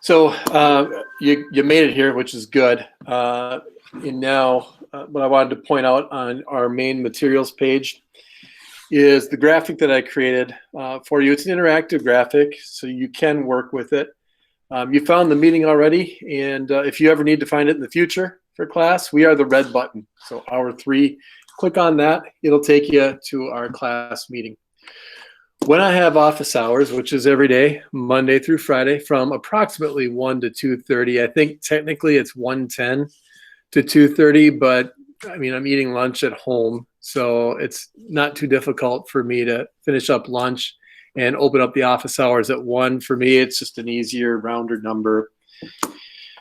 So you made it here, which is good. And now what I wanted to point out on our main materials page is the graphic that I created for you. It's an interactive graphic, so you can work with it. You found the meeting already, and if you ever need to find it in the future for class, we are the red button. So hour 3, click on that. It'll take you to our class meeting. When I have office hours, which is every day, Monday through Friday, from approximately 1 to 2:30. I think technically it's 1:10 to 2:30, but I mean, I'm eating lunch at home, so it's not too difficult for me to finish up lunch and open up the office hours at 1. For me, it's just an easier, rounder number.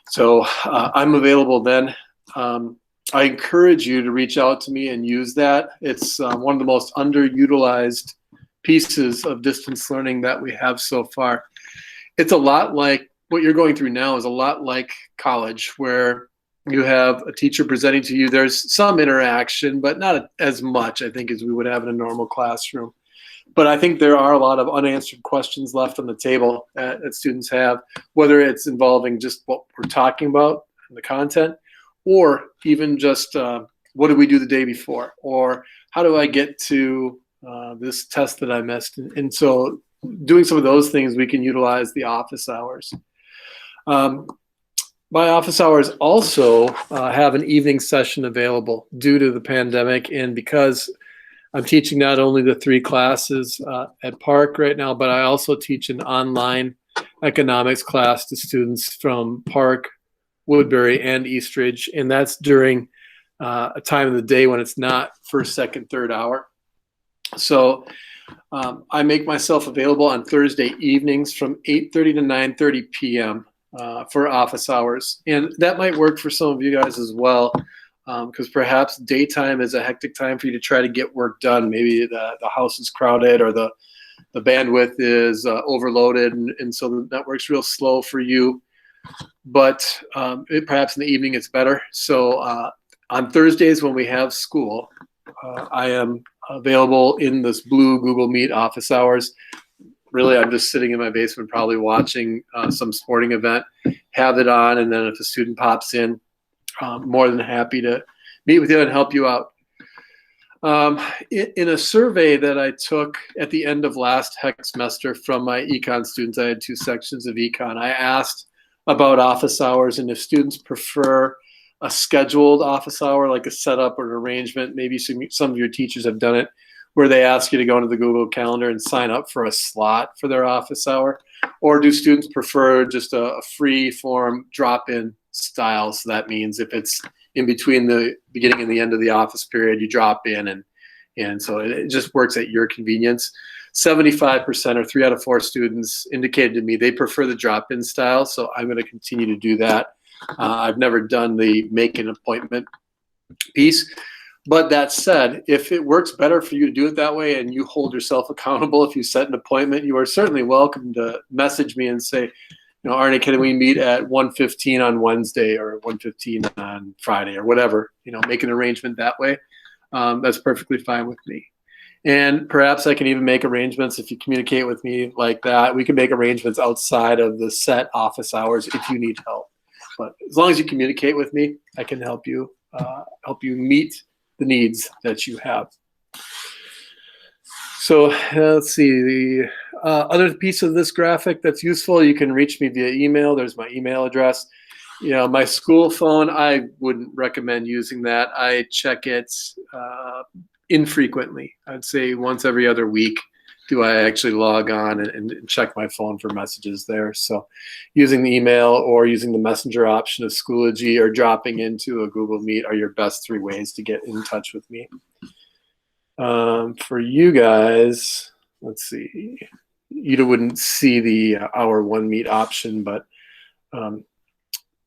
So I'm available then. I encourage you to reach out to me and use that. It's one of the most underutilized pieces of distance learning that we have so far. It's a lot like what you're going through now is a lot like college, where you have a teacher presenting to you. There's some interaction, but not as much, I think, as we would have in a normal classroom. But I think there are a lot of unanswered questions left on the table that students have, whether it's involving just what we're talking about and the content, or even just what did we do the day before, or how do I get to this test that I missed. And so doing some of those things, we can utilize the office hours. My office hours also have an evening session available due to the pandemic, and because I'm teaching not only the 3 classes at Park right now, but I also teach an online economics class to students from Park, Woodbury, and Eastridge, and that's during a time of the day when it's not first, second, third hour. So I make myself available on Thursday evenings from 8:30 to 9:30 p.m. For office hours. And that might work for some of you guys as well, because perhaps daytime is a hectic time for you to try to get work done. Maybe the house is crowded, or the bandwidth is overloaded, and so the network's real slow for you. But perhaps in the evening it's better. So on Thursdays when we have school, I am available in this blue Google Meet office hours. Really, I'm just sitting in my basement, probably watching some sporting event, have it on, and then if a student pops in, more than happy to meet with you and help you out. In a survey that I took at the end of last HEC semester from my Econ students, I had 2 sections of Econ. I asked about office hours and if students prefer a scheduled office hour, like a setup or an arrangement. Maybe some of your teachers have done it, where they ask you to go into the Google Calendar and sign up for a slot for their office hour. Or do students prefer just a free form drop-in style? So that means if it's in between the beginning and the end of the office period, you drop in, and so it just works at your convenience. 75%, or 3 out of 4 students, indicated to me they prefer the drop-in style, so I'm going to continue to do that. I've never done the make an appointment piece. But that said, if it works better for you to do it that way and you hold yourself accountable, if you set an appointment, you are certainly welcome to message me and say, Arnie, can we meet at 1:15 on Wednesday or 1:15 on Friday or whatever, make an arrangement that way. That's perfectly fine with me. And perhaps I can even make arrangements if you communicate with me like that. We can make arrangements outside of the set office hours if you need help. But as long as you communicate with me, I can help you meet the needs that you have. So let's see, the other piece of this graphic that's useful, you can reach me via email. There's my email address. My school phone, I wouldn't recommend using that. I check it infrequently. I'd say once every other week do I actually log on and check my phone for messages there. So using the email or using the messenger option of Schoology or dropping into a Google Meet are your best 3 ways to get in touch with me. For you guys, let's see, you wouldn't see the hour 1 meet option, but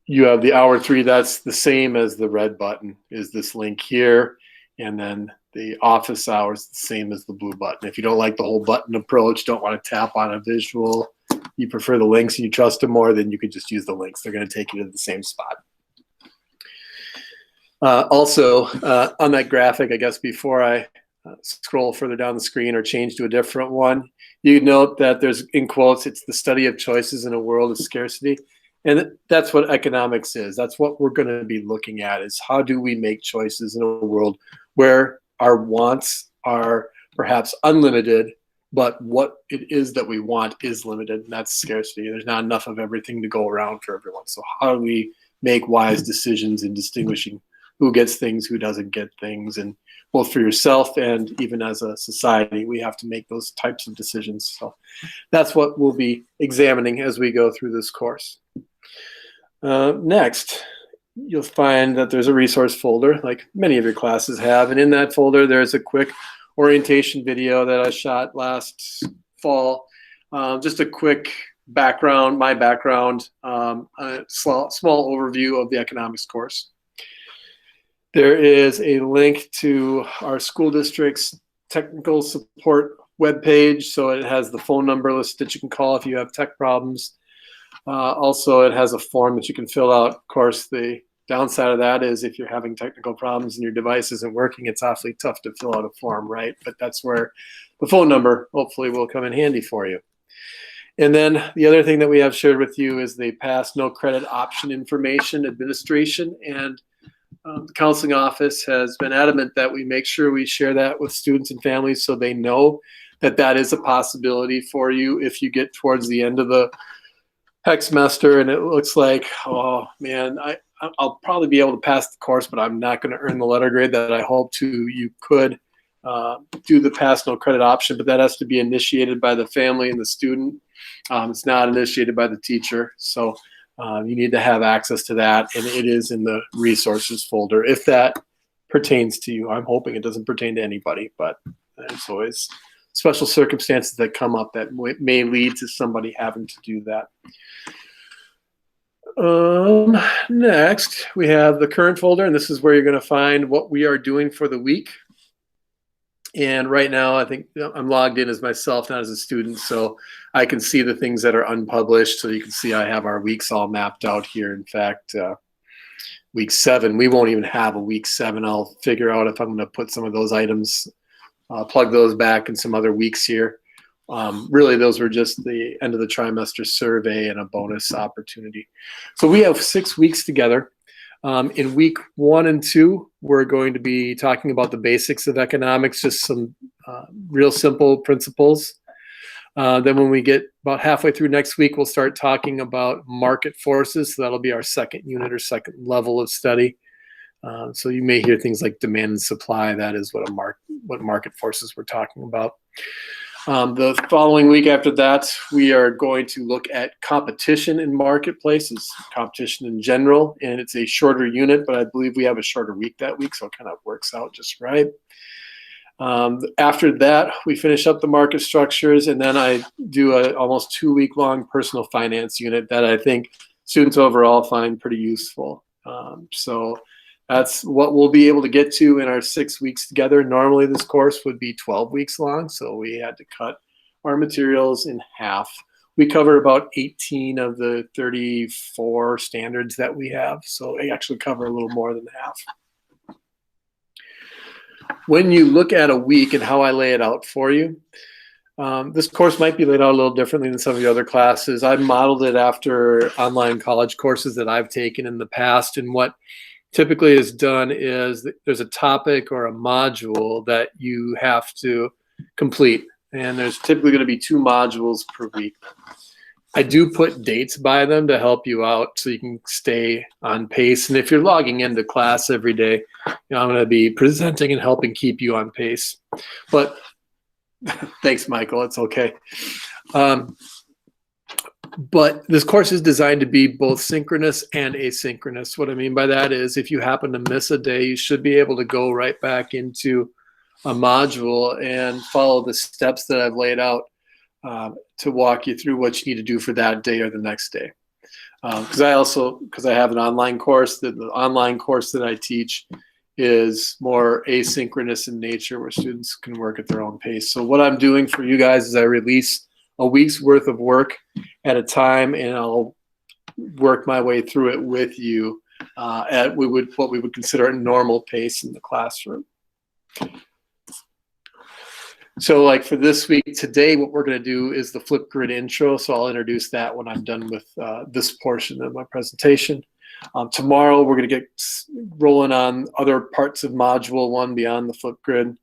you have the hour 3. That's the same as the red button, is this link here. And then the office hours, the same as the blue button. If you don't like the whole button approach, don't want to tap on a visual, you prefer the links and you trust them more, then you could just use the links. They're going to take you to the same spot. Also, on that graphic, I guess before I scroll further down the screen or change to a different one, you note that there's, in quotes, it's the study of choices in a world of scarcity. And that's what economics is. That's what we're going to be looking at, is how do we make choices in a world where our wants are perhaps unlimited, but what it is that we want is limited, and that's scarcity. There's not enough of everything to go around for everyone. So how do we make wise decisions in distinguishing who gets things, who doesn't get things? And both for yourself and even as a society, we have to make those types of decisions. So that's what we'll be examining as we go through this course. Next, you'll find that there's a resource folder, like many of your classes have. And in that folder, there's a quick orientation video that I shot last fall. Just a quick background, my background, a small overview of the economics course. There is a link to our school district's technical support webpage. So it has the phone number listed that you can call if you have tech problems. Also, it has a form that you can fill out. Of course, the downside of that is if you're having technical problems and your device isn't working, it's awfully tough to fill out a form, right? But that's where the phone number hopefully will come in handy for you. And then the other thing that we have shared with you is the pass no credit option information administration. And the counseling office has been adamant that we make sure we share that with students and families so they know that that is a possibility for you if you get towards the end of the hex semester and it looks like, oh man, I'll probably be able to pass the course, but I'm not going to earn the letter grade that I hope to. You could do the pass no credit option, but that has to be initiated by the family and the student. It's not initiated by the teacher. So you need to have access to that, and it is in the resources folder if that pertains to you. I'm hoping it doesn't pertain to anybody, but there's always special circumstances that come up that may lead to somebody having to do that. Next, we have the current folder, and this is where you're going to find what we are doing for the week. And right now, I think I'm logged in as myself, not as a student, so I can see the things that are unpublished. So you can see I have our weeks all mapped out here. In fact, week 7, we won't even have a week 7. I'll figure out if I'm going to put some of those items, plug those back in some other weeks here. Really, those were just the end of the trimester survey and a bonus opportunity. So we have 6 weeks together. In week 1 and 2, we're going to be talking about the basics of economics, just some real simple principles. Then when we get about halfway through next week, we'll start talking about market forces. So that'll be our second unit or second level of study. So you may hear things like demand and supply. That is what market forces we're talking about. The following week after that, we are going to look at competition in marketplaces, competition in general, and it's a shorter unit, but I believe we have a shorter week that week, so it kind of works out just right. After that, we finish up the market structures, and then I do a almost 2-week-long personal finance unit that I think students overall find pretty useful. So that's what we'll be able to get to in our 6 weeks together. Normally this course would be 12 weeks long, so we had to cut our materials in half. We cover about 18 of the 34 standards that we have, so we actually cover a little more than half. When you look at a week and how I lay it out for you, this course might be laid out a little differently than some of the other classes. I've modeled it after online college courses that I've taken in the past, and what typically is done is there's a topic or a module that you have to complete, and there's typically going to be 2 modules per week. I do put dates by them to help you out so you can stay on pace. And if you're logging into class every day, I'm going to be presenting and helping keep you on pace. But thanks, Michael. It's okay. But this course is designed to be both synchronous and asynchronous. What I mean by that is if you happen to miss a day, you should be able to go right back into a module and follow the steps that I've laid out to walk you through what you need to do for that day or the next day. Because I have an online course, the online course that I teach is more asynchronous in nature where students can work at their own pace. So what I'm doing for you guys is I release a week's worth of work at a time, and I'll work my way through it with you at what we would consider a normal pace in the classroom. So like for this week, today, what we're going to do is the Flipgrid intro. So I'll introduce that when I'm done with this portion of my presentation. Tomorrow, we're going to get rolling on other parts of Module 1 beyond the Flipgrid.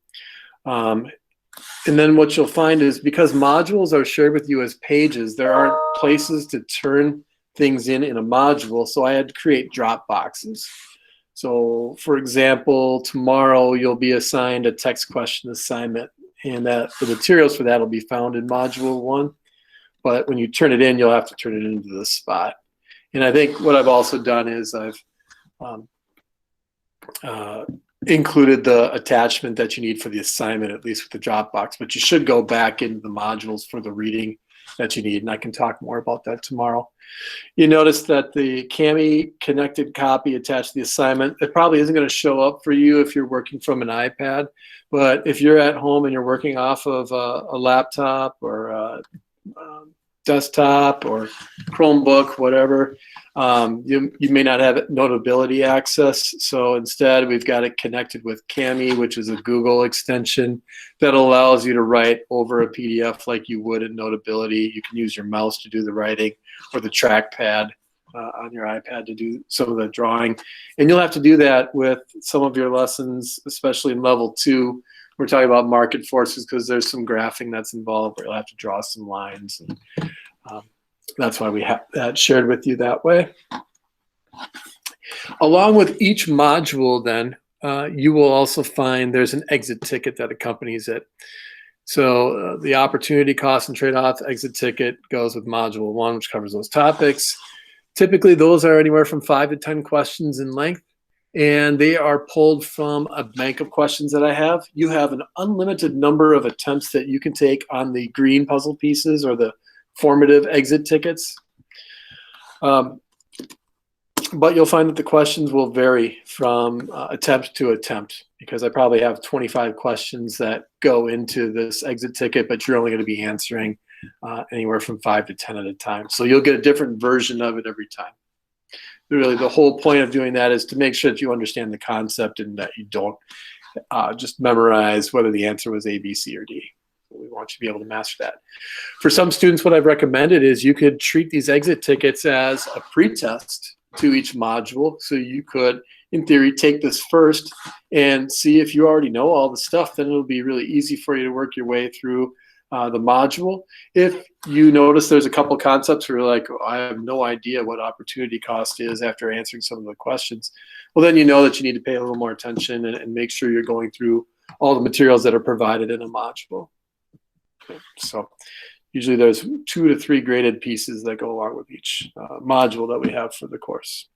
And then what you'll find is because modules are shared with you as pages, there aren't places to turn things in a module. So I had to create drop boxes. So for example, tomorrow you'll be assigned a text question assignment, and that the materials for that will be found in Module 1. But when you turn it in, you'll have to turn it into this spot. And I think what I've also done is I've included the attachment that you need for the assignment, at least with the Dropbox, but you should go back into the modules for the reading that you need, and I can talk more about that tomorrow. You notice that the Kami connected copy attached to the assignment, it probably isn't going to show up for you if you're working from an iPad, but if you're at home and you're working off of a laptop or a desktop or Chromebook, whatever, you may not have Notability access. So instead, we've got it connected with Kami, which is a Google extension that allows you to write over a PDF like you would in Notability. You can use your mouse to do the writing or the trackpad on your iPad to do some of the drawing. And you'll have to do that with some of your lessons, especially in level 2. We're talking about market forces because there's some graphing that's involved where you'll have to draw some lines. And that's why we have that shared with you that way. Along with each module then, you will also find there's an exit ticket that accompanies it. So the opportunity cost and trade-off exit ticket goes with Module 1, which covers those topics. Typically, those are anywhere from 5 to 10 questions in length, and they are pulled from a bank of questions that I have. You have an unlimited number of attempts that you can take on the green puzzle pieces or the formative exit tickets. But you'll find that the questions will vary from attempt to attempt, because I probably have 25 questions that go into this exit ticket, but you're only going to be answering anywhere from 5 to 10 at a time. So you'll get a different version of it every time. Really, the whole point of doing that is to make sure that you understand the concept and that you don't just memorize whether the answer was A, B, C, or D. We want you to be able to master that. For some students, what I've recommended is you could treat these exit tickets as a pretest to each module. So you could, in theory, take this first and see if you already know all the stuff. Then it'll be really easy for you to work your way through the module. If you notice there's a couple concepts where you're like, oh, I have no idea what opportunity cost is after answering some of the questions, well, then you know that you need to pay a little more attention and make sure you're going through all the materials that are provided in a module. Okay. So usually there's 2 to 3 graded pieces that go along with each module that we have for the course.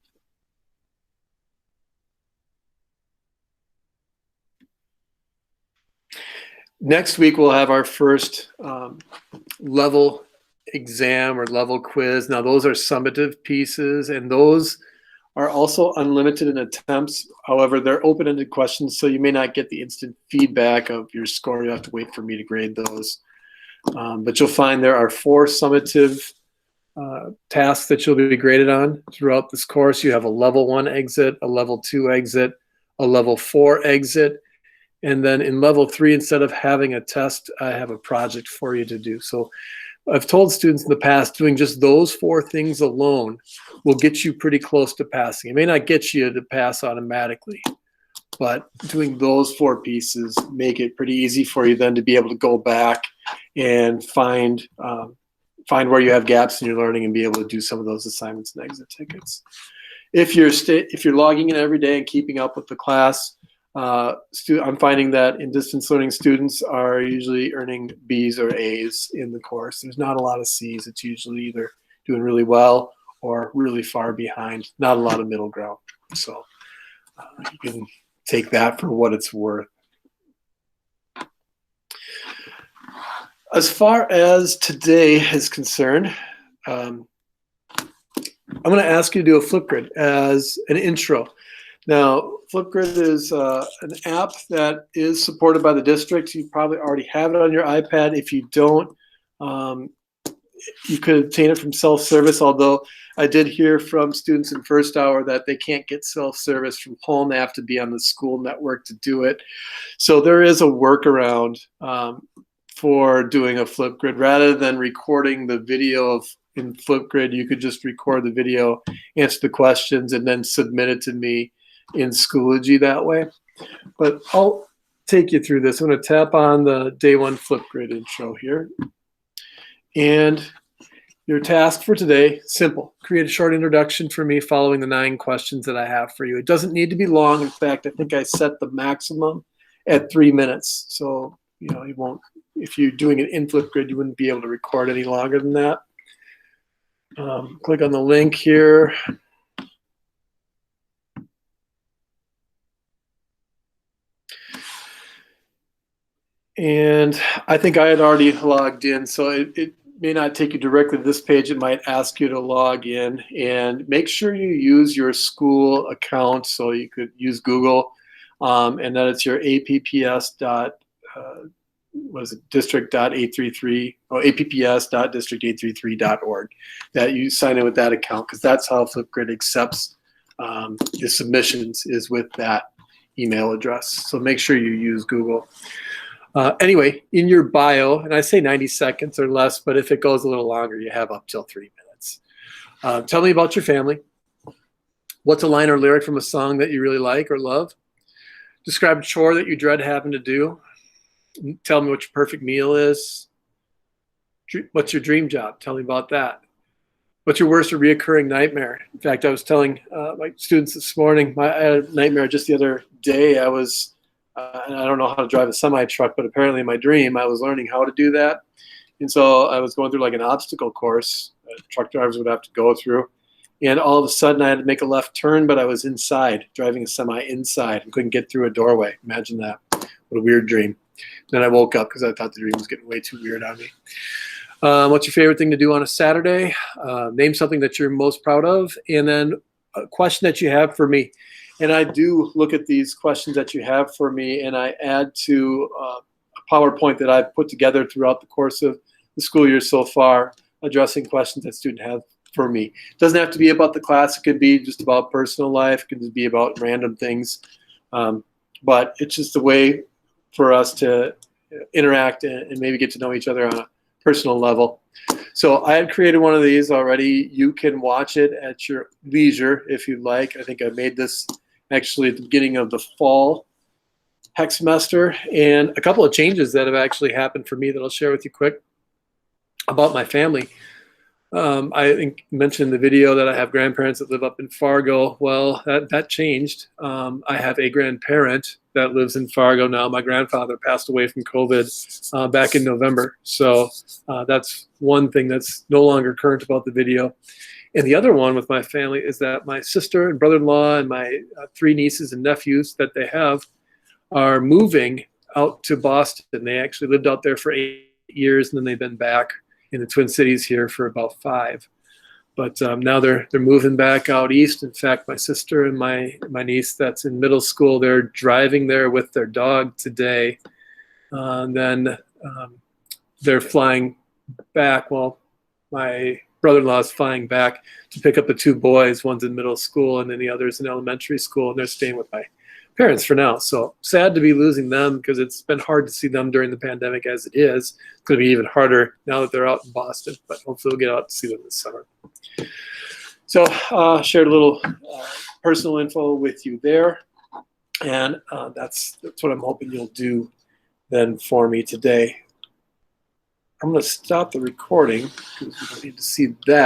Next week, we'll have our first level exam or level quiz. Now, those are summative pieces, and those are also unlimited in attempts. However, they're open-ended questions, so you may not get the instant feedback of your score. You have to wait for me to grade those. But you'll find there are 4 summative tasks that you'll be graded on throughout this course. You have a level 1 exit, a level 2 exit, a level 4 exit, and then in level 3, instead of having a test, I have a project for you to do. So I've told students in the past doing just those 4 things alone will get you pretty close to passing. It may not get you to pass automatically, but doing those 4 pieces make it pretty easy for you then to be able to go back and find where you have gaps in your learning and be able to do some of those assignments and exit tickets. If you're logging in every day and keeping up with the class, I'm finding that in distance learning, students are usually earning B's or A's in the course. There's not a lot of C's. It's usually either doing really well or really far behind. Not a lot of middle ground. So you can take that for what it's worth. As far as today is concerned, I'm going to ask you to do a Flipgrid as an intro. Now, Flipgrid is an app that is supported by the district. You probably already have it on your iPad. If you don't, you could obtain it from self-service, although I did hear from students in first hour that they can't get self-service from home. They have to be on the school network to do it. So there is a workaround. for doing a Flipgrid. Rather than recording the video in Flipgrid, you could just record the video, answer the questions, and then submit it to me in Schoology that way. But I'll take you through this. I'm going to tap on the day one Flipgrid intro here. And your task for today, simple. Create a short introduction for me following the 9 questions that I have for you. It doesn't need to be long. In fact, I think I set the maximum at 3 minutes. So, you know, you won't, if you're doing it in Flipgrid, you wouldn't be able to record any longer than that. Click on the link here. And I think I had already logged in, so it may not take you directly to this page. It might ask you to log in, and make sure you use your school account. So you could use Google, and that it's your district.833 or apps.district833.org, that you sign in with that account, because that's how Flipgrid accepts your submissions, is with that email address. So make sure you use Google. Anyway, in your bio, and I say 90 seconds or less, but if it goes a little longer, you have up till 3 minutes. Tell me about your family. What's a line or lyric from a song that you really like or love? Describe a chore that you dread having to do. Tell me what your perfect meal is. What's your dream job? Tell me about that. What's your worst or reoccurring nightmare? In fact, I was telling my students this morning, I had a nightmare just the other day. I was and I don't know how to drive a semi-truck, but apparently in my dream, I was learning how to do that. And so I was going through like an obstacle course truck drivers would have to go through. And all of a sudden I had to make a left turn, but I was inside, driving a semi inside, and couldn't get through a doorway. Imagine that. What a weird dream. Then I woke up because I thought the dream was getting way too weird on me. What's your favorite thing to do on a Saturday? Name something that you're most proud of. And then a question that you have for me. And I do look at these questions that you have for me, and I add to a PowerPoint that I've put together throughout the course of the school year so far, addressing questions that students have for me. It doesn't have to be about the class. It could be just about personal life. It could just be about random things. But it's just a way for us to interact and maybe get to know each other on a personal level. So I had created one of these already. You can watch it at your leisure if you'd like. I think I made this actually at the beginning of the fall hex semester, and a couple of changes that have actually happened for me that I'll share with you quick about my family. I think mentioned in the video that I have grandparents that live up in Fargo. Well, that changed. I have a grandparent that lives in Fargo now. My grandfather passed away from COVID back in November. So that's one thing that's no longer current about the video. And the other one with my family is that my sister and brother-in-law and my 3 nieces and nephews that they have are moving out to Boston. They actually lived out there for 8 years, and then they've been back in the Twin Cities here for about 5. But now they're moving back out east. In fact, my sister and my niece that's in middle school, they're driving there with their dog today. Then they're flying back. Well, my brother-in-law is flying back to pick up the 2 boys. One's in middle school and then the other's in elementary school, and they're staying with my parents for now. So sad to be losing them, because it's been hard to see them during the pandemic as it is. It's going to be even harder now that they're out in Boston, but hopefully we'll get out to see them this summer. So shared a little personal info with you there, and that's what I'm hoping you'll do then for me today. I'm going to stop the recording because we don't need to see that.